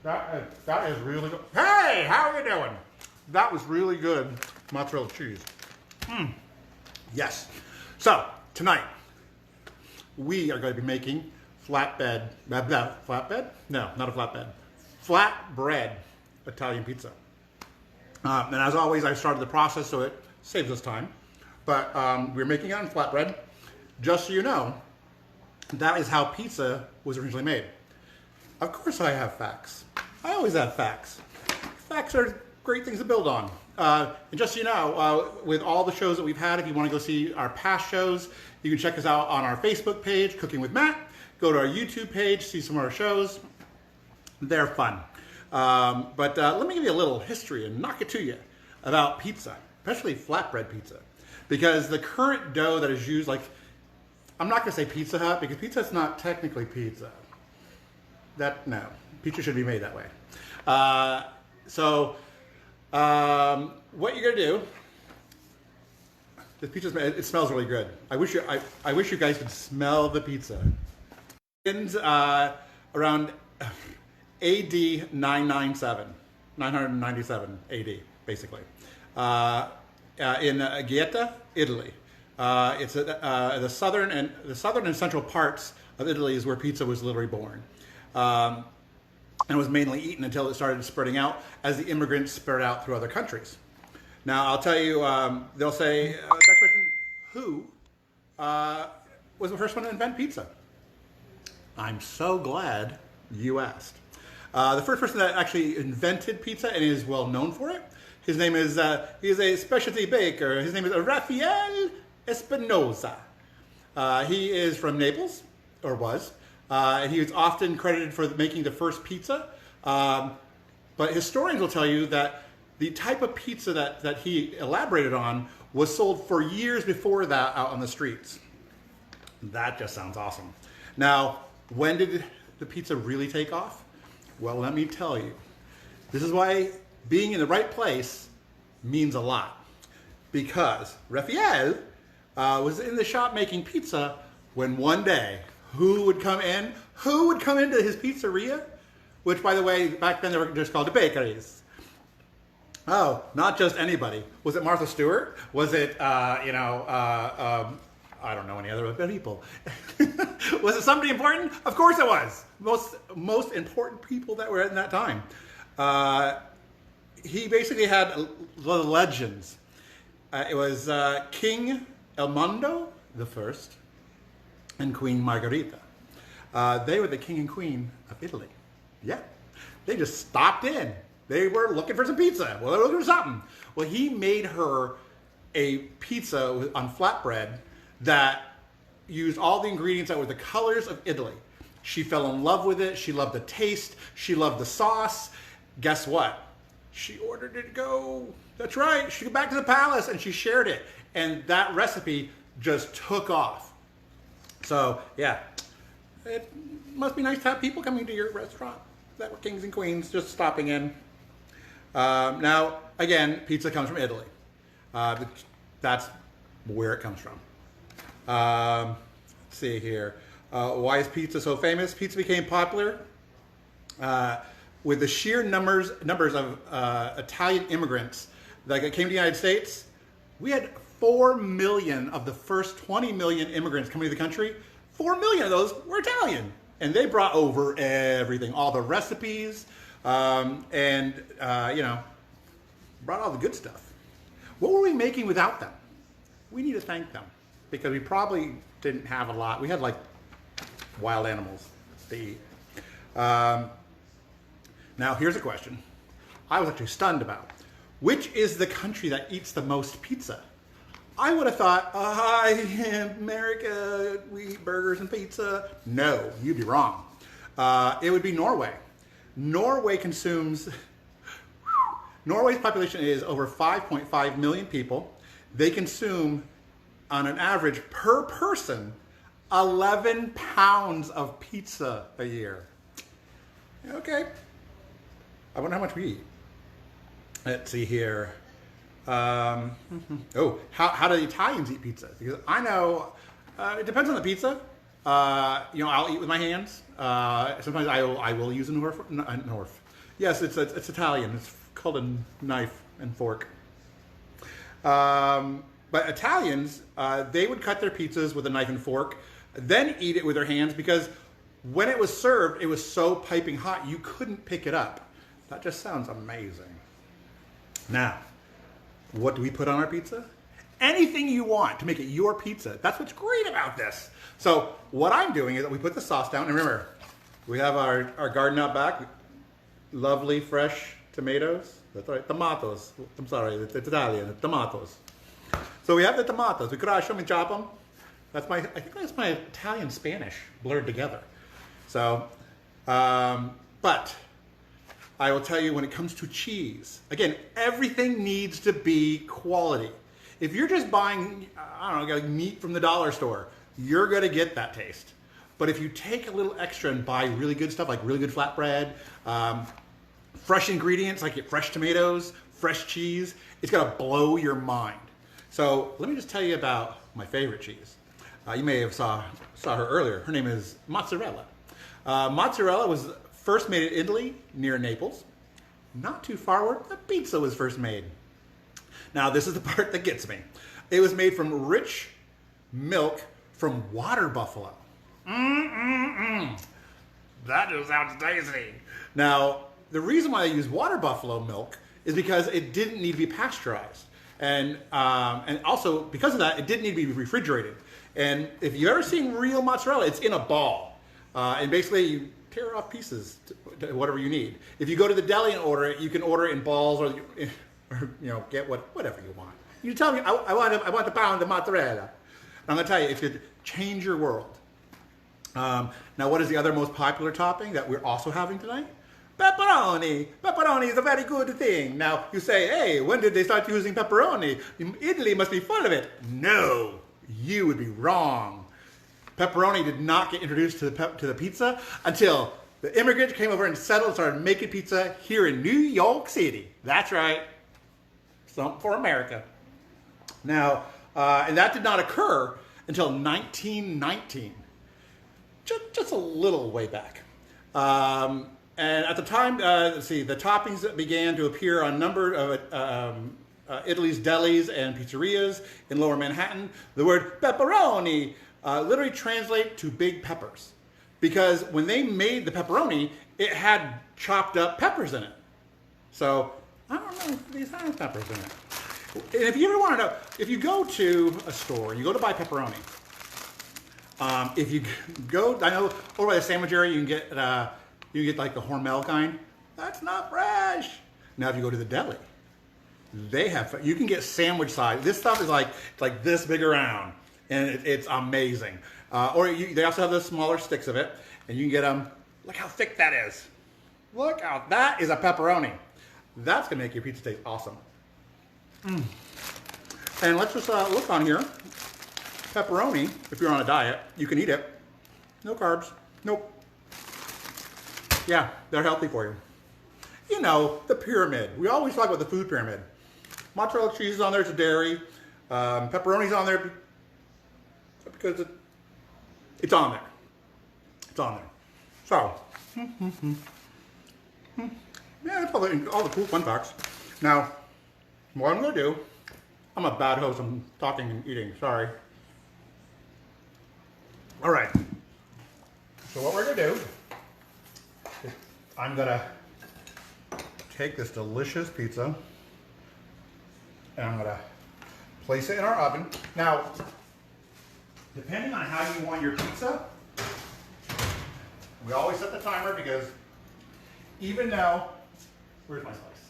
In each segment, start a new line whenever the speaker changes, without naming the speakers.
That is really good. Hey, how are you doing? That was really good mozzarella cheese. Yes. So tonight we are going to be making flatbread. Flatbread? No, not a flatbread. Flatbread Italian pizza. And as always, I started the process so it saves us time. But we're making it on flatbread. Just so you know, that is how pizza was originally made. Of course I have facts. I always have facts. Facts are great things to build on. And just so you know, with all the shows that we've had, if you want to go see our past shows, you can check us out on our Facebook page, Cooking with Matt. Go to our YouTube page, see some of our shows. They're fun. But let me give you a little history and knock it to you about pizza, especially flatbread pizza. Because the current dough that is used, like, I'm not going to say Pizza Hut, because pizza is not technically pizza. No, pizza should be made that way. What you're going to do, this pizza, it smells really good. I wish you guys could smell the pizza. It begins around AD 997 AD, basically. In Gaeta, Italy. It's the southern and central parts of Italy is where pizza was literally born. And was mainly eaten until it started spreading out as the immigrants spread out through other countries. Now, I'll tell you, they'll say, next question, who was the first one to invent pizza? I'm so glad you asked. The first person that actually invented pizza and is well known for it, his name is, he's a specialty baker. His name is Raphael Espinosa. He is from Naples, or was. And he was often credited for making the first pizza. But historians will tell you that the type of pizza that he elaborated on was sold for years before that out on the streets. That just sounds awesome. Now, when did the pizza really take off? Well, let me tell you. This is why being in the right place means a lot. Because Raphael was in the shop making pizza when one day, who would come in? Who would come into his pizzeria? Which, by the way, back then they were just called the bakeries. Oh, not just anybody. Was it Martha Stewart? Was it, I don't know any other people. Was it somebody important? Of course it was. Most important people that were in that time. He basically had the legends. It was King El Mondo the First and Queen Margherita. They were the king and queen of Italy. Yeah. They just stopped in. They were looking for some pizza. Well, they were looking for something. Well, he made her a pizza on flatbread that used all the ingredients that were the colors of Italy. She fell in love with it. She loved the taste. She loved the sauce. Guess what? She ordered it to go. That's right. She went back to the palace and she shared it. And that recipe just took off. So, yeah, it must be nice to have people coming to your restaurant that were kings and queens just stopping in. Now, again, pizza comes from Italy. That's where it comes from. Let's see here. Why is pizza so famous? Pizza became popular with the sheer numbers of Italian immigrants that came to the United States. We had 4 million of the first 20 million immigrants coming to the country. 4 million of those were Italian. And they brought over everything, all the recipes, brought all the good stuff. What were we making without them? We need to thank them because we probably didn't have a lot. We had like wild animals to eat. Now, here's a question I was actually stunned about. Which is the country that eats the most pizza? I would have thought, America, we eat burgers and pizza. No, you'd be wrong. It would be Norway. Norway's population is over 5.5 million people. They consume, on an average, per person, 11 pounds of pizza a year. Okay. I wonder how much we eat. Let's see here. How do the Italians eat pizza? Because I know it depends on the pizza. I'll eat with my hands. Sometimes I will use a Yes, it's Italian. It's called a knife and fork. But Italians, they would cut their pizzas with a knife and fork, then eat it with their hands because when it was served, it was so piping hot you couldn't pick it up. That just sounds amazing. Now, what do we put on our pizza? Anything you want to make it your pizza. That's what's great about this. So what I'm doing is that we put the sauce down, and remember, we have our garden out back, lovely fresh tomatoes. That's right, tomatoes. I'm sorry, it's Italian, tomatoes. So we have the tomatoes. We crush them and chop them. I think that's my Italian Spanish blurred together. So, but I will tell you when it comes to cheese, again, everything needs to be quality. If you're just buying, I don't know, like meat from the dollar store, you're going to get that taste. But if you take a little extra and buy really good stuff, like really good flatbread, fresh ingredients, like fresh tomatoes, fresh cheese, it's going to blow your mind. So let me just tell you about my favorite cheese. You may have saw her earlier. Her name is Mozzarella. Mozzarella was first made in Italy near Naples, not too far where the pizza was first made. Now this is the part that gets me. It was made from rich milk from water buffalo. That just sounds tasty. Now the reason why I use water buffalo milk is because it didn't need to be pasteurized. And also, because of that, it didn't need to be refrigerated. And if you've ever seen real mozzarella, it's in a ball. And basically, you tear off pieces to whatever you need. If you go to the deli and order it, you can order it in balls or get whatever you want. You tell me, I want a pound of mozzarella. And I'm going to tell you, it could change your world. Now, what is the other most popular topping that we're also having tonight? Pepperoni. Pepperoni is a very good thing. Now, you say, hey, when did they start using pepperoni? Italy must be full of it. No, you would be wrong. Pepperoni did not get introduced to the pizza until the immigrants came over and settled and started making pizza here in New York City. That's right. Something for America. Now, and that did not occur until 1919. Just a little way back. And at the time, the toppings that began to appear on a number of Italy's delis and pizzerias in Lower Manhattan. The word pepperoni literally translates to big peppers, because when they made the pepperoni, it had chopped up peppers in it. So I don't know if these have peppers in it. And if you ever want to know, if you go to a store and you go to buy pepperoni, if you go, I know over by the sandwich area, you can get like the Hormel kind. That's not fresh. Now, if you go to the deli, you can get sandwich size. This stuff is like this big around, and it's amazing. They also have the smaller sticks of it, and you can get them. Look how thick that is. Look how, that is a pepperoni. That's gonna make your pizza taste awesome. And let's just look on here. Pepperoni, if you're on a diet, you can eat it. No carbs. Nope. Yeah, they're healthy for you. You know, the pyramid. We always talk about the food pyramid. Mozzarella cheese is on there, it's a dairy. Pepperoni's on there because it's on there. It's on there. So, yeah, that's all the cool fun facts. Now, what I'm going to do, I'm a bad host. I'm talking and eating. Sorry. All right. So what we're going to do, I'm going to take this delicious pizza and I'm going to place it in our oven. Now, depending on how you want your pizza, we always set the timer because even though, where's my slice?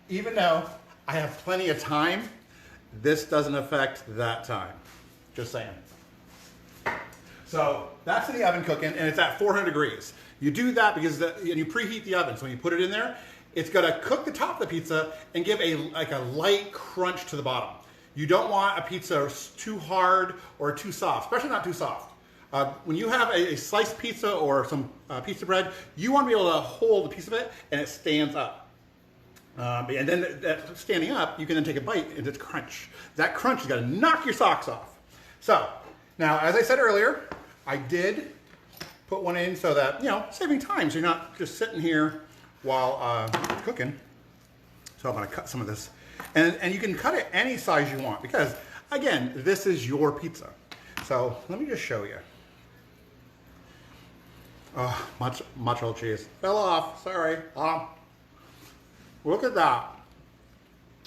Even though I have plenty of time, this doesn't affect that time. Just saying. So that's in the oven cooking, and it's at 400 degrees. You do that because and you preheat the oven. So when you put it in there, it's going to cook the top of the pizza and give a light crunch to the bottom. You don't want a pizza too hard or too soft, especially not too soft. When you have a sliced pizza or some pizza bread, you want to be able to hold a piece of it and it stands up. And then that standing up, you can then take a bite and it's crunch. That crunch is going to knock your socks off. So now, as I said earlier, I did put one in so that, saving time. So you're not just sitting here while cooking. So I'm going to cut some of this. And you can cut it any size you want because, again, this is your pizza. So let me just show you. Oh, mozzarella cheese. Fell off. Sorry. Look at that.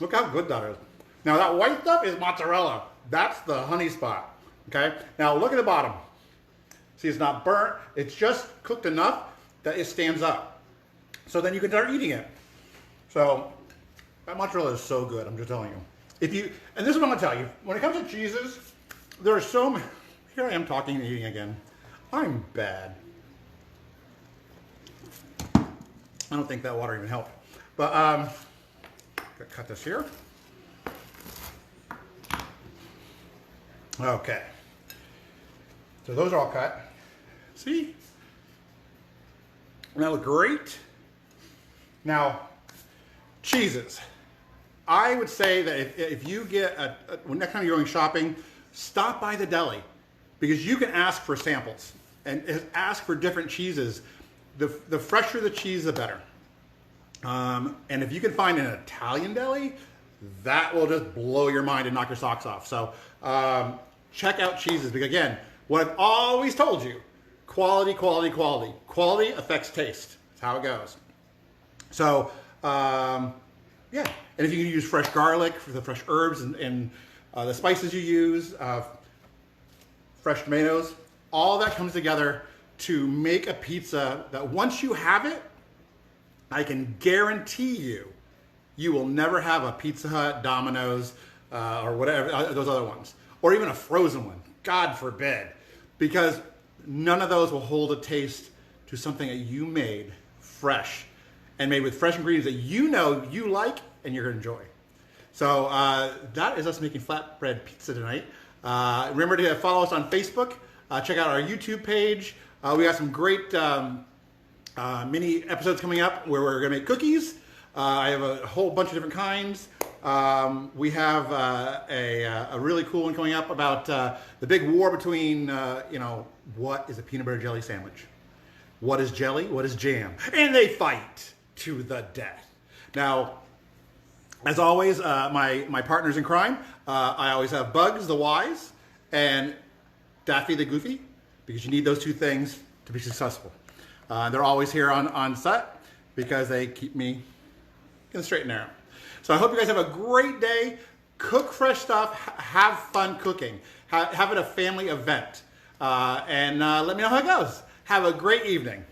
Look how good that is. Now that white stuff is mozzarella. That's the honey spot. Okay? Now look at the bottom. See, it's not burnt. It's just cooked enough that it stands up. So then you can start eating it. So that mozzarella is so good, I'm just telling you. And this is what I'm gonna tell you. When it comes to cheeses, there are so many. Here I am talking and eating again. I'm bad. I don't think that water even helped. But gotta cut this here. Okay. So those are all cut. See? That look great. Now, cheeses. I would say that if you get next time you're going shopping, stop by the deli because you can ask for samples and ask for different cheeses. The fresher the cheese, the better. And if you can find an Italian deli, that will just blow your mind and knock your socks off. So check out cheeses because, again, what I've always told you, quality, quality, quality. Quality affects taste. That's how it goes. So, yeah. And if you can use fresh garlic for the fresh herbs and the spices you use, fresh tomatoes, all that comes together to make a pizza that once you have it, I can guarantee you will never have a Pizza Hut, Domino's, or whatever, those other ones. Or even a frozen one, God forbid. Because none of those will hold a taste to something that you made fresh and made with fresh ingredients that you know you like and you're going to enjoy. So that is us making flatbread pizza tonight. Remember to follow us on Facebook. Check out our YouTube page. We got some great mini episodes coming up where we're going to make cookies. I have a whole bunch of different kinds. We have a really cool one coming up about the big war between, what is a peanut butter jelly sandwich? What is jelly? What is jam? And they fight to the death. Now, as always, my partners in crime, I always have Bugs the Wise and Daffy the Goofy, because you need those two things to be successful. They're always here on set because they keep me in the straight and narrow. So I hope you guys have a great day. Cook fresh stuff. Have fun cooking. Have it a family event. And let me know how it goes. Have a great evening.